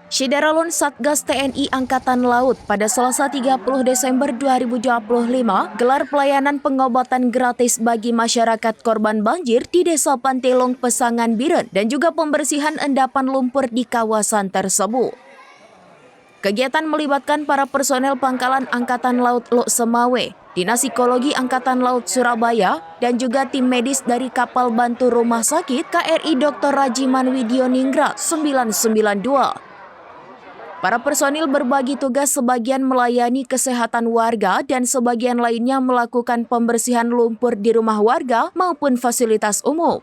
Syederalun Satgas TNI Angkatan Laut pada Selasa 30 Desember 2025 gelar pelayanan pengobatan gratis bagi masyarakat korban banjir di Desa Pantelong, Pesangan Biren dan juga pembersihan endapan lumpur di kawasan tersebut. Kegiatan melibatkan para personel Pangkalan Angkatan Laut Lok Semawe, Dinas Psikologi Angkatan Laut Surabaya, dan juga tim medis dari kapal bantu rumah sakit KRI Dr. Rajiman Widyoningrat 992. Para personil berbagi tugas, sebagian melayani kesehatan warga dan sebagian lainnya melakukan pembersihan lumpur di rumah warga maupun fasilitas umum.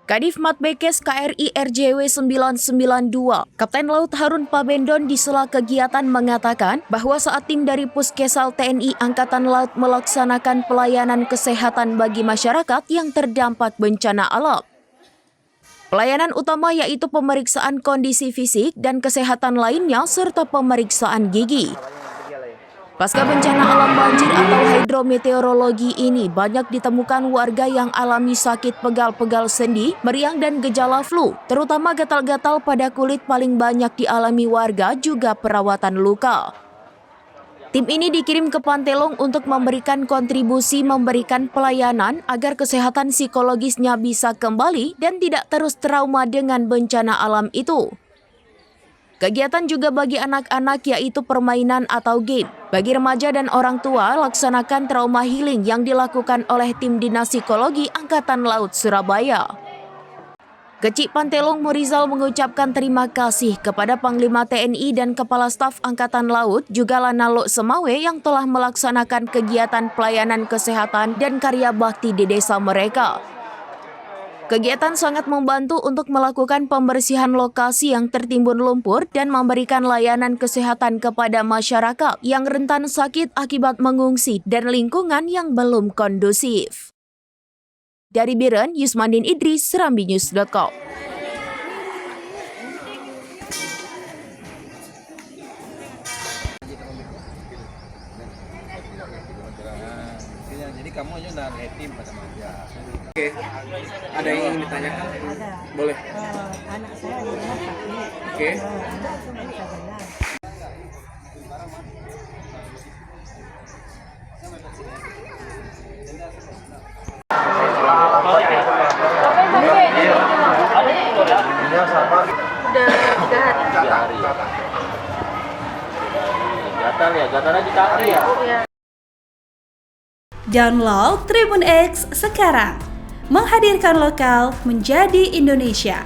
Kadif Matbekes KRI RJW 992, Kapten Laut Harun Pabendon di sela kegiatan mengatakan bahwa saat tim dari Puskesal TNI Angkatan Laut melaksanakan pelayanan kesehatan bagi masyarakat yang terdampak bencana alam. Pelayanan utama yaitu pemeriksaan kondisi fisik dan kesehatan lainnya serta pemeriksaan gigi. Pasca bencana alam banjir atau hidrometeorologi ini banyak ditemukan warga yang alami sakit pegal-pegal sendi, meriang dan gejala flu, terutama gatal-gatal pada kulit paling banyak dialami warga juga perawatan luka. Tim ini dikirim ke Pantelong untuk memberikan kontribusi memberikan pelayanan agar kesehatan psikologisnya bisa kembali dan tidak terus trauma dengan bencana alam itu. Kegiatan juga bagi anak-anak yaitu permainan atau game. Bagi remaja dan orang tua laksanakan trauma healing yang dilakukan oleh tim Dinas Psikologi Angkatan Laut Surabaya. Kecik Pantelong Murizal mengucapkan terima kasih kepada Panglima TNI dan Kepala Staf Angkatan Laut juga Lana Lok Semawe yang telah melaksanakan kegiatan pelayanan kesehatan dan karya bakti di desa mereka. Kegiatan sangat membantu untuk melakukan pembersihan lokasi yang tertimbun lumpur dan memberikan layanan kesehatan kepada masyarakat yang rentan sakit akibat mengungsi dan lingkungan yang belum kondusif. Dari Biren, Yusmandin Idris, serambinews.com. Jadi kamu aja udah tim pada meja. Oke, ada yang ingin ditanyakan? Ada. Boleh. Anak saya di rumah sakit. Oke. Anak itu nggak bisa jalan. Udah 3 hari. Gatal aja kaki ya. Iya. Download Tribun X sekarang, menghadirkan lokal menjadi Indonesia.